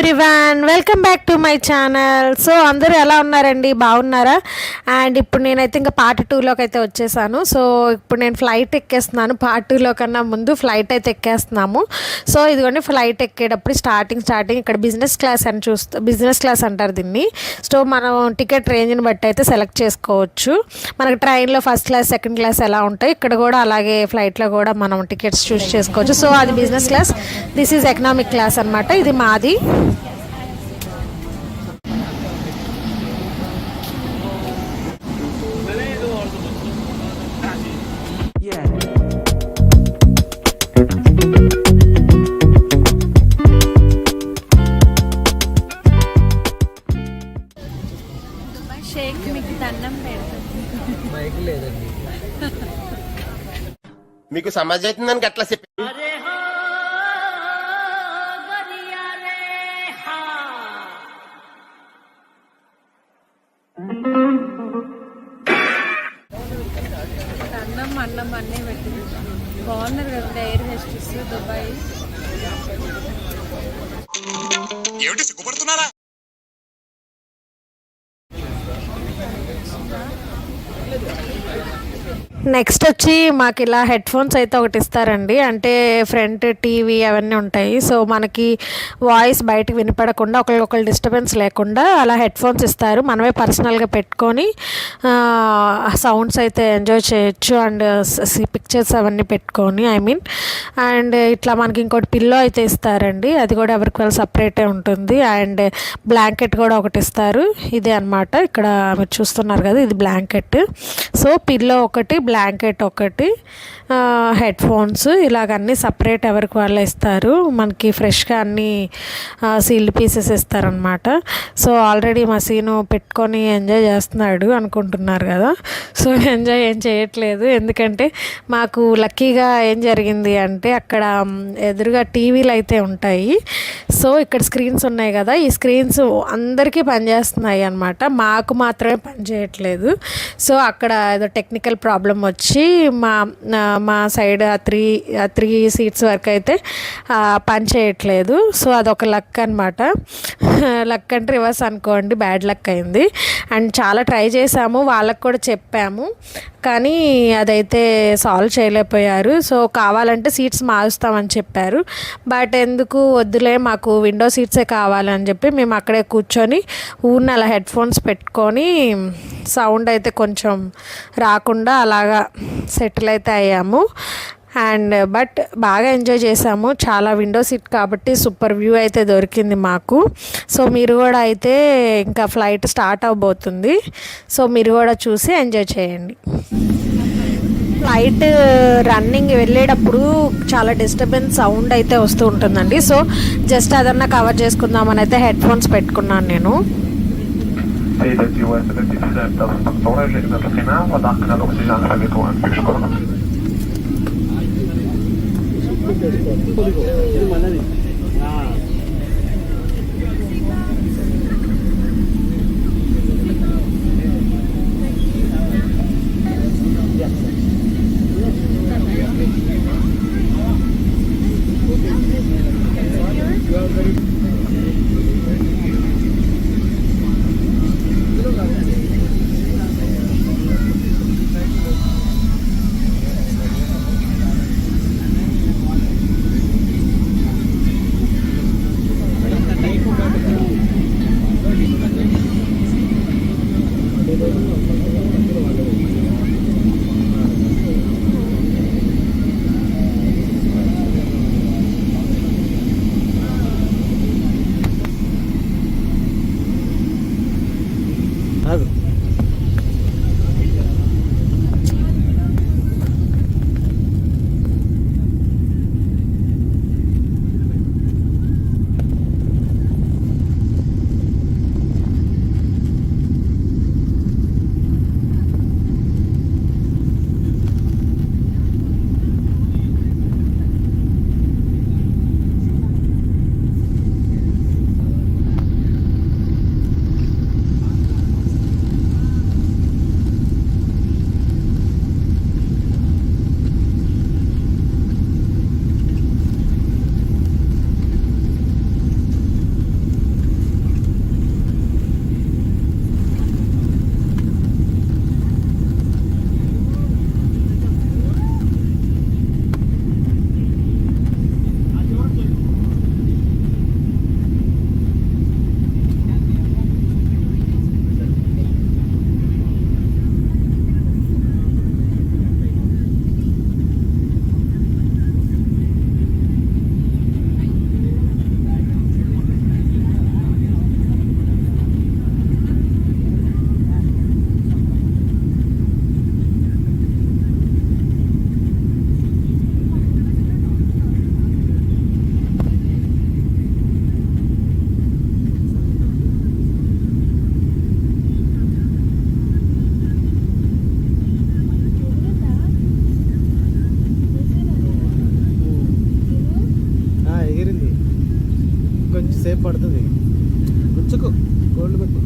Everyone, welcome back to my channel. So అందరూ ఎలా ఉన్నారండి, బాగున్నారా? అండ్ ఇప్పుడు నేనైతే ఇంకా పార్ట్ 2లోకి అయితే వచ్చేసాను. సో ఇప్పుడు నేను ఫ్లైట్ ఎక్కేస్తున్నాను. పార్ట్ 2లో కన్నా ముందు ఫ్లైట్ అయితే ఎక్కేస్తున్నాము. సో ఇదిగోండి, ఫ్లైట్ ఎక్కేటప్పుడు స్టార్టింగ్ ఇక్కడ బిజినెస్ క్లాస్ అని బిజినెస్ క్లాస్ అంటారు దీన్ని. సో మనం టికెట్ రేంజ్ని బట్టి అయితే సెలెక్ట్ చేసుకోవచ్చు. మనకి ట్రైన్లో ఫస్ట్ క్లాస్, సెకండ్ క్లాస్ ఎలా ఉంటాయి, ఇక్కడ కూడా అలాగే ఫ్లైట్లో కూడా మనం టికెట్స్ చూస్ చేసుకోవచ్చు. సో అది business class, this is economic class అనమాట. ఇది మాది. షేక్ మీకు దండం పెడుతుంది. మైక్ లేదండి. మీకు సమాజ్ అవుతుందని అట్లా చెప్పి అన్నం అన్నం అన్నీ పెట్టింది. బాగున్నారు కదా ఎయిర్ హోస్టెస్ దుబాయ్. ఏమిటి సిగ్గుపడుతున్నారా? నెక్స్ట్ వచ్చి మాకు ఇలా హెడ్ ఫోన్స్ అయితే ఒకటి ఇస్తారండి. అంటే ఫ్రంట్ టీవీ అవన్నీ ఉంటాయి. సో మనకి వాయిస్ బయటకు వినపడకుండా, ఒకరికొకరు డిస్టర్బెన్స్ లేకుండా అలా హెడ్ ఫోన్స్ ఇస్తారు. మనమే పర్సనల్గా పెట్టుకొని సౌండ్స్ అయితే ఎంజాయ్ చేయొచ్చు. అండ్ పిక్చర్స్ అవన్నీ పెట్టుకొని అండ్ ఇట్లా మనకి ఇంకోటి పిల్లో అయితే ఇస్తారండి. అది కూడా ఎవరికి వాళ్ళు సపరేటే ఉంటుంది. అండ్ బ్లాంకెట్ కూడా ఒకటి ఇస్తారు. ఇదే అనమాట, ఇక్కడ మీరు చూస్తున్నారు కదా, ఇది బ్లాంకెట్. సో పిల్లో ఒకటి, బ్లాంకెట్ ఒకటి, హెడ్ ఫోన్స్, ఇలాగన్నీ సపరేట్ ఎవరికి వాళ్ళు ఇస్తారు. మనకి ఫ్రెష్గా అన్నీ సీల్డ్ పీసెస్ ఇస్తారనమాట. సో ఆల్రెడీ మా సీను పెట్టుకొని ఎంజాయ్ చేస్తున్నాడు అనుకుంటున్నారు కదా. సో ఎంజాయ్ ఏం చేయట్లేదు, ఎందుకంటే మాకు లక్కీగా ఏం జరిగింది అంటే అక్కడ ఎదురుగా టీవీలు అయితే ఉంటాయి. సో ఇక్కడ స్క్రీన్స్ ఉన్నాయి కదా, ఈ స్క్రీన్స్ అందరికీ పనిచేస్తున్నాయి అనమాట, మాకు మాత్రమే పనిచేయట్లేదు. సో అక్కడ ఏదో టెక్నికల్ ప్రాబ్లం వచ్చి మా సైడ్ త్రీ సీట్స్ వరకు అయితే పని చేయట్లేదు. సో అదొక లక్ అనమాట. లక్ అంటే రివర్స్ అనుకోండి, బ్యాడ్ లక్ అయింది. అండ్ చాలా ట్రై చేసాము, వాళ్ళకు కూడా చెప్పాము, కానీ అదైతే సాల్వ్ చేయలేకపోయారు. సో కావాలంటే సీట్స్ మారుస్తామని చెప్పారు. బట్ ఎందుకు వద్దులే, మాకు విండో సీట్సే కావాలని చెప్పి మేము అక్కడే కూర్చొని ఊరిని అలా హెడ్ ఫోన్స్ పెట్టుకొని సౌండ్ అయితే కొంచెం రాకుండా అలాగా సెటిల్ అయితే అయ్యాము. బట్ బాగా ఎంజాయ్ చేసాము. చాలా విండో సీట్ కాబట్టి సూపర్ వ్యూ అయితే దొరికింది మాకు. సో మీరు కూడా అయితే ఇంకా ఫ్లైట్ స్టార్ట్ అవబోతుంది. సో మీరు కూడా చూసి ఎంజాయ్ చేయండి. ఫ్లైట్ రన్నింగ్ వెళ్ళేటప్పుడు చాలా డిస్టర్బెన్స్ సౌండ్ అయితే వస్తూ ఉంటుందండి. సో జస్ట్ అదన్నా కవర్ చేసుకుందామని అయితే హెడ్ ఫోన్స్ పెట్టుకున్నాను నేను. సేపు పడుతుంది. గుచ్చుకు గోల్డ్ పెట్టు.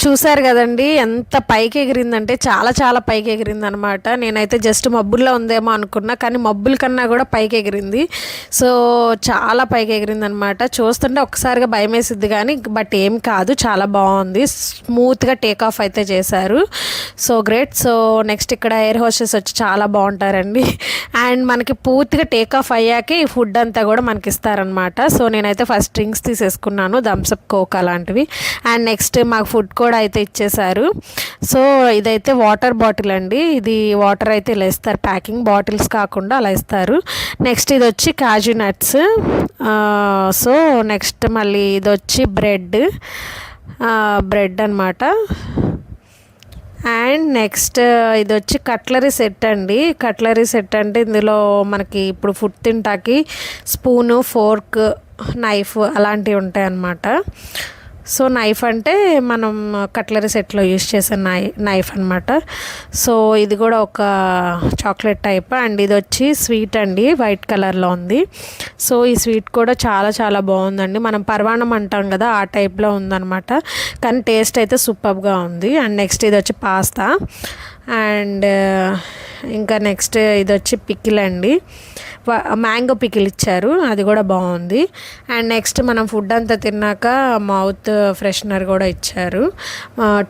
చూసారు కదండి ఎంత పైకి ఎగిరిందంటే చాలా చాలా పైకి ఎగిరింది అనమాట. నేనైతే జస్ట్ మబ్బుల్లో ఉందేమో అనుకున్నా, కానీ మబ్బుల కన్నా కూడా పైకి ఎగిరింది. సో చాలా పైకి ఎగిరింది అనమాట. చూస్తుంటే ఒక్కసారిగా భయం వేసిద్ది కానీ బట్ ఏం కాదు, చాలా బాగుంది. స్మూత్గా టేక్ ఆఫ్ అయితే చేశారు. So great. సో నెక్స్ట్ ఇక్కడ ఎయిర్ హోస్టెస్ వచ్చి చాలా బాగుంటారండి. అండ్ మనకి పూర్తిగా టేక్ ఆఫ్ అయ్యాకే ఈ ఫుడ్ అంతా కూడా మనకి ఇస్తారనమాట. సో నేనైతే ఫస్ట్ డ్రింక్స్ తీసేసుకున్నాను, థమ్స్అప్, కోక్ అలాంటివి. అండ్ నెక్స్ట్ మాకు ఫుడ్ కూడా అయితే ఇచ్చేశారు. సో ఇదైతే వాటర్ బాటిల్ అండి. ఇది వాటర్ అయితే ఇలా ఇస్తారు, ప్యాకింగ్ బాటిల్స్ కాకుండా అలా ఇస్తారు. నెక్స్ట్ ఇది వచ్చి కాజు నట్స్. సో నెక్స్ట్ మళ్ళీ ఇది వచ్చి బ్రెడ్ అనమాట. అండ్ నెక్స్ట్ ఇది వచ్చి కట్లరీ సెట్ అండి. కట్లరీ సెట్ అంటే ఇందులో మనకి ఇప్పుడు ఫుడ్ తింటాకి స్పూను, ఫోర్క్, నైఫ్ అలాంటివి ఉంటాయి అన్నమాట. సో నైఫ్ అంటే మనం కట్లరీ సెట్లో యూస్ చేసే నైఫ్ అనమాట. సో ఇది కూడా ఒక చాక్లెట్ టైప్. అండ్ ఇది వచ్చి స్వీట్ అండి, వైట్ కలర్లో ఉంది. సో ఈ స్వీట్ కూడా చాలా చాలా బాగుందండి. మనం పరవాణం అంటాం కదా, ఆ టైప్లో ఉందన్నమాట. కానీ టేస్ట్ అయితే సూపర్గా ఉంది. అండ్ నెక్స్ట్ ఇది వచ్చి పాస్తా. అండ్ ఇంకా నెక్స్ట్ ఇది వచ్చి పికిల్ అండి, మ్యాంగో పికిల్ ఇచ్చారు, అది కూడా బాగుంది. అండ్ నెక్స్ట్ మనం ఫుడ్ అంతా తిన్నాక మౌత్ ఫ్రెషనర్ కూడా ఇచ్చారు.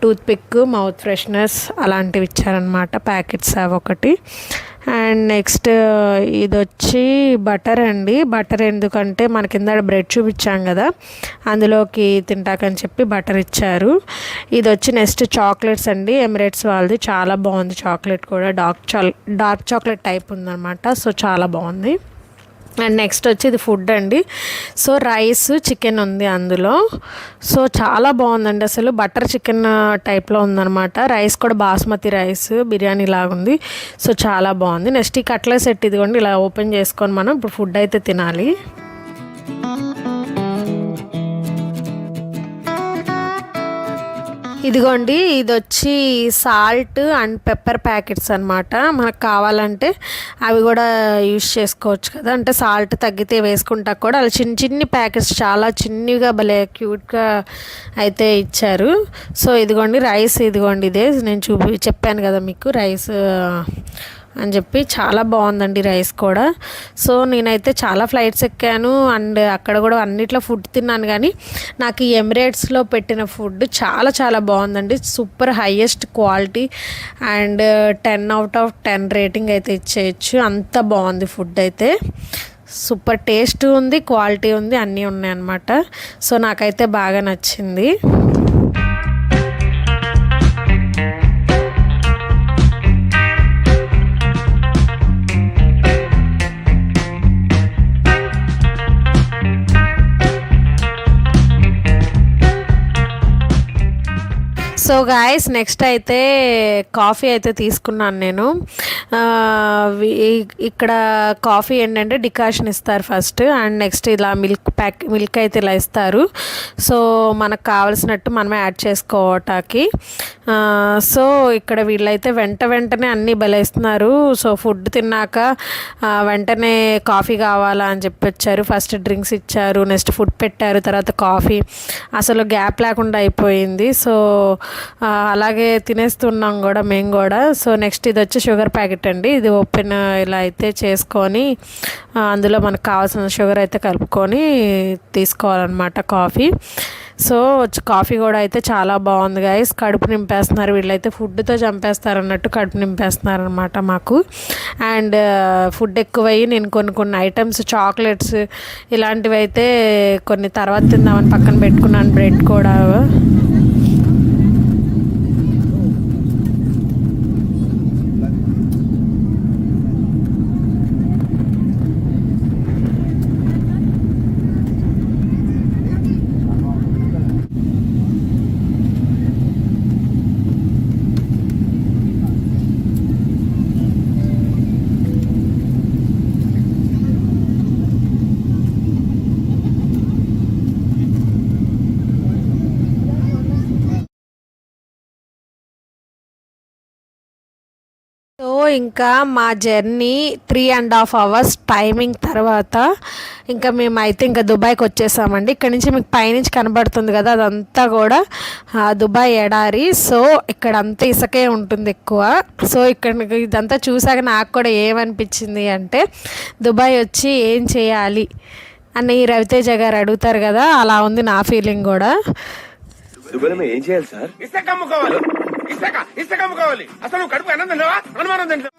టూత్ పిక్, మౌత్ ఫ్రెషనర్స్ అలాంటివి ఇచ్చారనమాట, ప్యాకెట్స్ అవి ఒకటి. అండ్ నెక్స్ట్ ఇది వచ్చి బటర్ అండి. బటర్ ఎందుకంటే మన కింద బ్రెడ్ చూపించాం కదా, అందులోకి తింటాకని చెప్పి బటర్ ఇచ్చారు. ఇది వచ్చి నెక్స్ట్ చాక్లెట్స్ అండి, ఎమిరేట్స్ వాళ్ళది. చాలా బాగుంది చాక్లెట్ కూడా, డార్క్ చాక్లెట్ టైప్ ఉందన్నమాట. సో చాలా బాగుంది. అండ్ నెక్స్ట్ వచ్చి ఇది ఫుడ్ అండి. సో రైస్, చికెన్ ఉంది అందులో. సో చాలా బాగుందండి, అసలు బటర్ చికెన్ టైప్లో ఉందన్నమాట. రైస్ కూడా బాస్మతి రైస్, బిర్యానీ లాగుంది. సో చాలా బాగుంది. నెక్స్ట్ ఈ కట్లెట్ సెట్ ఇదిగోండి, ఇలా ఓపెన్ చేసుకొని మనం ఇప్పుడు ఫుడ్ అయితే తినాలి. ఇదిగోండి, ఇది వచ్చి సాల్ట్ అండ్ పెప్పర్ ప్యాకెట్స్ అనమాట. మనకు కావాలంటే అవి కూడా యూస్ చేసుకోవచ్చు కదా, అంటే సాల్ట్ తగ్గితే వేసుకుంటా కూడా. అలా చిన్న చిన్ని ప్యాకెట్స్ చాలా చిన్నగా భలే క్యూట్గా అయితే ఇచ్చారు. సో ఇదిగోండి రైస్, ఇదిగోండి ఇదే నేను చెప్పాను కదా మీకు రైస్ అని చెప్పి, చాలా బాగుందండి రైస్ కూడా. సో నేనైతే చాలా ఫ్లైట్స్ ఎక్కాను అండ్ అక్కడ కూడా అన్నిట్లో ఫుడ్ తిన్నాను, కానీ నాకు ఈ ఎమిరేట్స్లో పెట్టిన ఫుడ్ చాలా చాలా బాగుందండి. Super highest quality and 10/10 rating అయితే ఇచ్చేయచ్చు, అంత బాగుంది ఫుడ్ అయితే. సూపర్ టేస్ట్ ఉంది, క్వాలిటీ ఉంది, అన్నీ ఉన్నాయన్నమాట. సో నాకైతే బాగా నచ్చింది. సో గాయస్, నెక్స్ట్ అయితే కాఫీ అయితే తీసుకున్నాను నేను. ఇక్కడ కాఫీ ఏంటంటే డికాషన్ ఇస్తారు ఫస్ట్, అండ్ నెక్స్ట్ ఇలా మిల్క్ అయితే ఇలా ఇస్తారు. సో మనకు కావాల్సినట్టు మనమే యాడ్ చేసుకోవటానికి. సో ఇక్కడ వీళ్ళైతే వెంటనే అన్నీ బలేస్తున్నారు. సో ఫుడ్ తిన్నాక వెంటనే కాఫీ కావాలా అని చెప్పి వచ్చారు. ఫస్ట్ డ్రింక్స్ ఇచ్చారు, నెక్స్ట్ ఫుడ్ పెట్టారు, తర్వాత కాఫీ. అసలు గ్యాప్ లేకుండా అయిపోయింది. సో అలాగే తినేస్తున్నాం కూడా మేము కూడా. సో నెక్స్ట్ ఇది వచ్చి షుగర్ ప్యాకెట్ అండి. ఇది ఓపెన్ ఇలా అయితే చేసుకొని అందులో మనకు కావాల్సిన షుగర్ అయితే కలుపుకొని తీసుకోవాలన్నమాట కాఫీ. సో కాఫీ కూడా అయితే చాలా బాగుంది గాయస్. కడుపు నింపేస్తున్నారు వీళ్ళైతే, ఫుడ్తో చంపేస్తారు అన్నట్టు కడుపు నింపేస్తున్నారు అనమాట మాకు. అండ్ ఫుడ్ ఎక్కువయ్యి నేను కొన్ని ఐటమ్స్ చాక్లెట్స్ ఇలాంటివి అయితే కొన్ని తర్వాత తిందామని పక్కన పెట్టుకున్నాను. బ్రెడ్ కూడా. సో ఇంకా మా జర్నీ 3.5 hours టైమింగ్ తర్వాత ఇంకా మేమైతే ఇంకా దుబాయ్కి వచ్చేసామండి. ఇక్కడ నుంచి మీకు పైనుంచి కనబడుతుంది కదా, అదంతా కూడా దుబాయ్ ఎడారి. సో ఇక్కడ అంతా ఇసుకే ఉంటుంది ఎక్కువ. సో ఇక్కడ ఇదంతా చూసాక నాకు కూడా ఏమనిపించింది అంటే, దుబాయ్ వచ్చి ఏం చేయాలి అని రవితేజ గారు అడుగుతారు కదా, అలా ఉంది నా ఫీలింగ్ కూడా. ఏం చేయాలి సార్? ఇసుక అమ్ముకోవాలి, ఇసుక అమ్ముకోవాలి. అసలు కడుపు అనుమానం తింటా.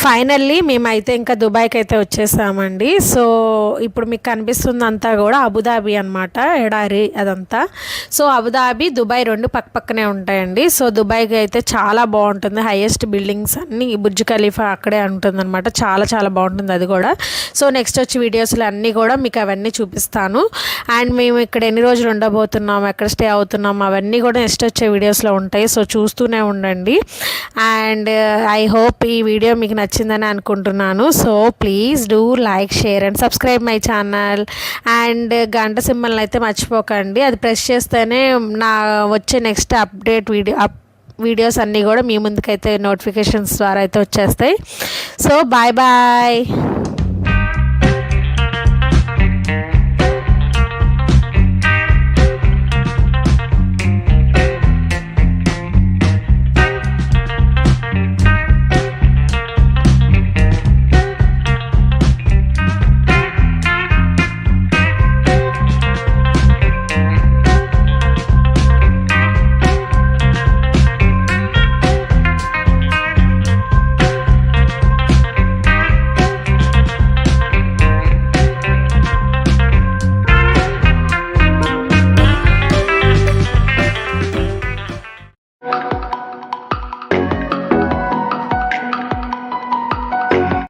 ఫైనల్లీ మేమైతే ఇంకా దుబాయ్కి అయితే వచ్చేసామండి. సో ఇప్పుడు మీకు కనిపిస్తుందంతా కూడా అబుదాబి అనమాట, ఎడారి అదంతా. సో అబుదాబి దుబాయ్ రెండు పక్కనే ఉంటాయండి. సో దుబాయ్కి అయితే చాలా బాగుంటుంది, హైయెస్ట్ బిల్డింగ్స్ అన్నీ, బుర్జ్ ఖలీఫా అక్కడే ఉంటుంది అనమాట. చాలా చాలా బాగుంటుంది అది కూడా. సో నెక్స్ట్ వచ్చి వీడియోస్లో అన్నీ కూడా మీకు అవన్నీ చూపిస్తాను. అండ్ మేము ఇక్కడ ఎన్ని రోజులు ఉండబోతున్నాం, ఎక్కడ స్టే అవుతున్నాం, అవన్నీ కూడా నెక్స్ట్ వచ్చే వీడియోస్లో ఉంటాయి. సో చూస్తూనే ఉండండి. అండ్ ఐ హోప్ ఈ వీడియో మీకు నచ్చిందని అనుకుంటున్నాను. So please do like, share and subscribe my channel. And గంట సింబల్ని అయితే మర్చిపోకండి, అది ప్రెస్ చేస్తేనే నా వచ్చే నెక్స్ట్ అప్డేట్ వీడియోస్ అన్నీ కూడా మీ ముందుకైతే నోటిఫికేషన్స్ ద్వారా అయితే వచ్చేస్తాయి. So bye bye.